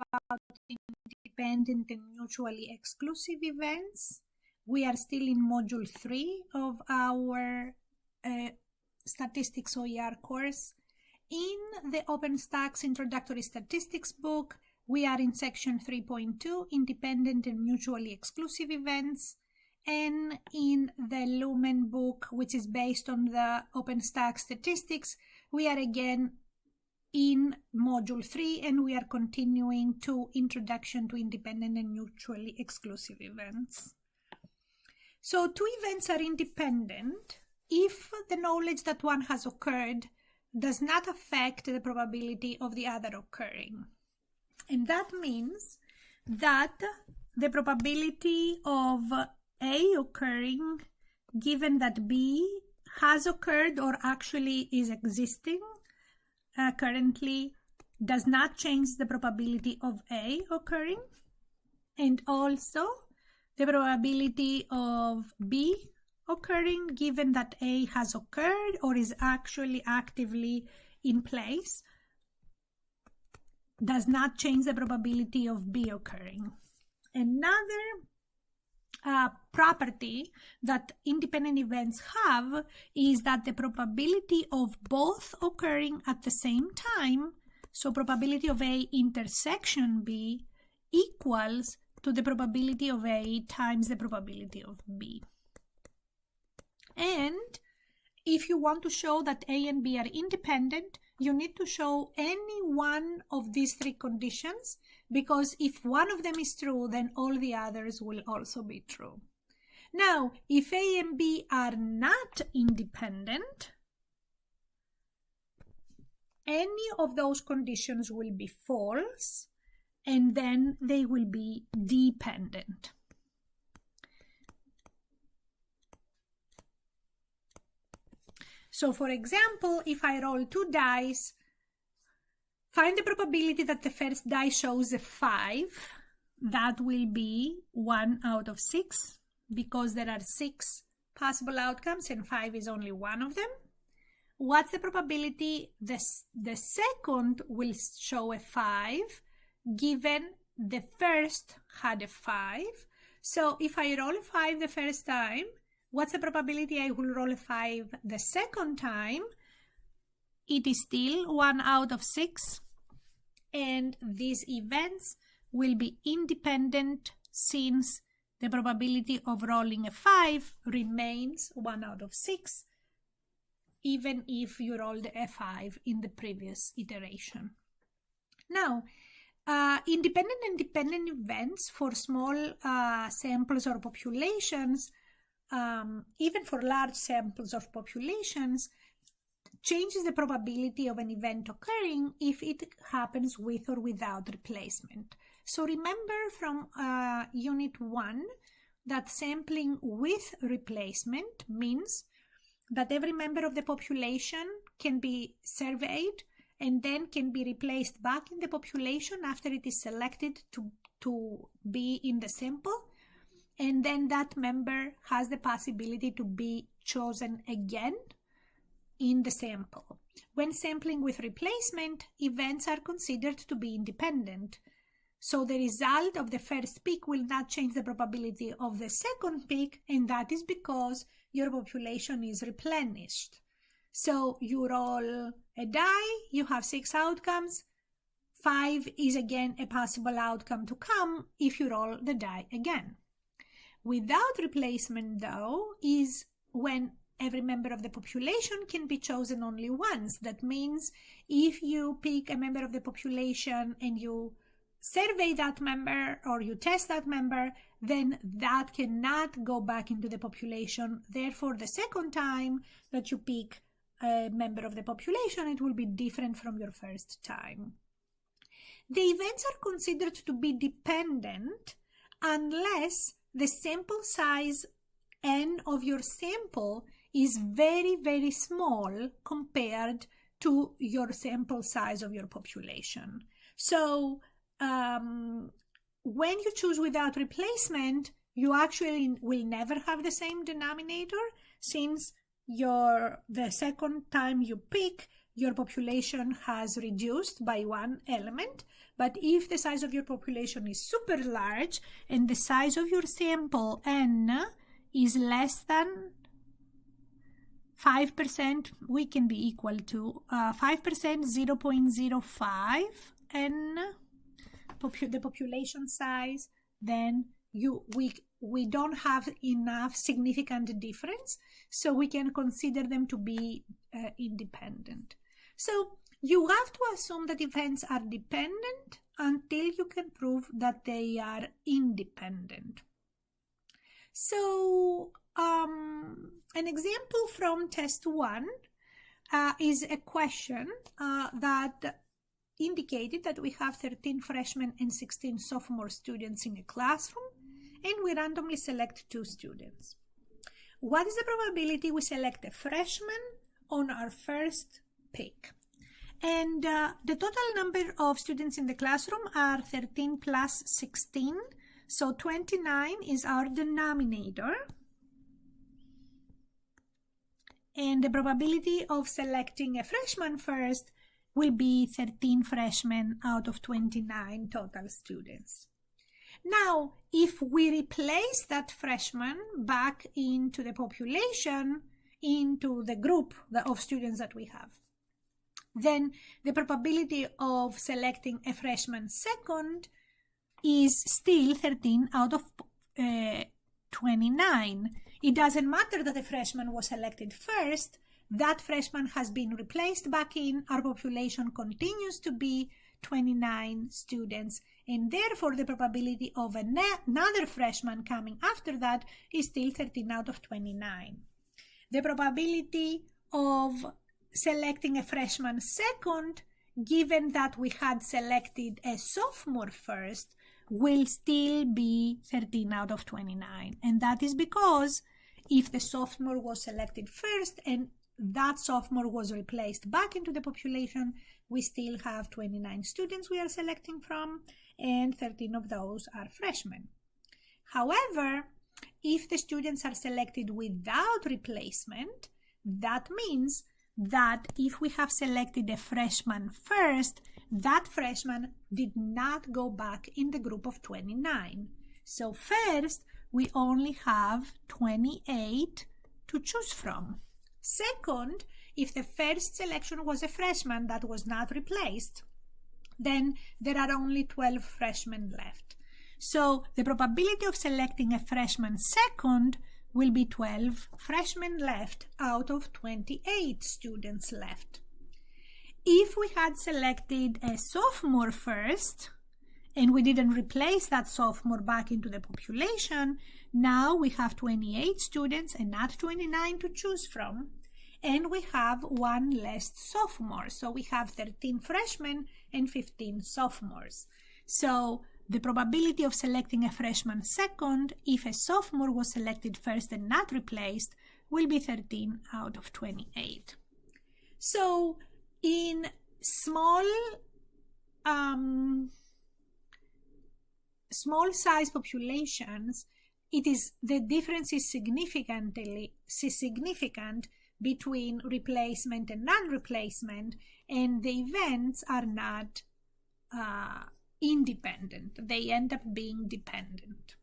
about independent and mutually exclusive events. We are still in Module 3 of our Statistics OER course. In the OpenStax Introductory Statistics book, we are in section 3.2, Independent and Mutually Exclusive Events. And in the Lumen book, which is based on the OpenStax Statistics, we are again in Module 3, and we are continuing to Introduction to Independent and Mutually Exclusive Events. So two events are independent if the knowledge that one has occurred does not affect the probability of the other occurring. And that means that the probability of A occurring given that B has occurred or actually is existing currently does not change the probability of A occurring, and also the probability of B occurring given that A has occurred or is actually actively in place does not change the probability of B occurring. Another property that independent events have is that the probability of both occurring at the same time, so probability of A intersection B, equals to the probability of A times the probability of B. And if you want to show that A and B are independent, you need to show any one of these three conditions, because if one of them is true, then all the others will also be true. Now, if A and B are not independent, any of those conditions will be false, and then they will be dependent. So, for example, if I roll 2 dice, find the probability that the first die shows a 5. That will be 1 out of 6, because there are 6 possible outcomes and 5 is only one of them. What's the probability the second will show a 5, given the first had a 5? So if I roll a 5 the first time, what's the probability I will roll a 5 the second time? It is still 1 out of 6. And these events will be independent since the probability of rolling a 5 remains 1 out of 6, even if you rolled a 5 in the previous iteration. Now, independent and dependent events for small samples or populations, even for large samples of populations, changes the probability of an event occurring if it happens with or without replacement. So remember from Unit 1 that sampling with replacement means that every member of the population can be surveyed and then can be replaced back in the population after it is selected to be in the sample. And then that member has the possibility to be chosen again in the sample. When sampling with replacement, events are considered to be independent. So the result of the first peak will not change the probability of the second peak, and that is because your population is replenished. So you roll a die, you have 6 outcomes. 5 is again a possible outcome to come if you roll the die again. Without replacement, though, is when every member of the population can be chosen only once. That means if you pick a member of the population and you survey that member or you test that member, then that cannot go back into the population. Therefore, the second time that you pick a member of the population, it will be different from your first time. The events are considered to be dependent unless the sample size N of your sample is very, very small compared to your sample size of your population. So when you choose without replacement, you actually will never have the same denominator, since the second time you pick, your population has reduced by one element. But if the size of your population is super large and the size of your sample n is less than 5%, we can be equal to 5%, 0.05 n, the population size, then we don't have enough significant difference, so we can consider them to be independent. So you have to assume that events are dependent until you can prove that they are independent. So an example from test 1 is a question that indicated that we have 13 freshmen and 16 sophomore students in a classroom, and we randomly select 2 students. What is the probability we select a freshman on our first pick? And the total number of students in the classroom are 13 plus 16, so 29 is our denominator. And the probability of selecting a freshman first will be 13 freshmen out of 29 total students. Now, if we replace that freshman back into the population, into the group of students that we have, then the probability of selecting a freshman second is still 13 out of 29. It doesn't matter that the freshman was selected first. That freshman has been replaced back in. Our population continues to be 29 students, and therefore the probability of another freshman coming after that is still 13 out of 29. The probability of selecting a freshman second, given that we had selected a sophomore first, will still be 13 out of 29. And that is because if the sophomore was selected first and that sophomore was replaced back into the population, we still have 29 students we are selecting from, and 13 of those are freshmen. However, if the students are selected without replacement, that means that if we have selected a freshman first, that freshman did not go back in the group of 29. So first, we only have 28 to choose from. Second, if the first selection was a freshman that was not replaced, then there are only 12 freshmen left. So the probability of selecting a freshman second will be 12 freshmen left out of 28 students left. If we had selected a sophomore first, and we didn't replace that sophomore back into the population, now we have 28 students and not 29 to choose from, and we have one less sophomore. So we have 13 freshmen and 15 sophomores. So the probability of selecting a freshman second, if a sophomore was selected first and not replaced, will be 13 out of 28. So in small size populations, the difference is significant between replacement and non-replacement, and the events are not independent. They end up being dependent.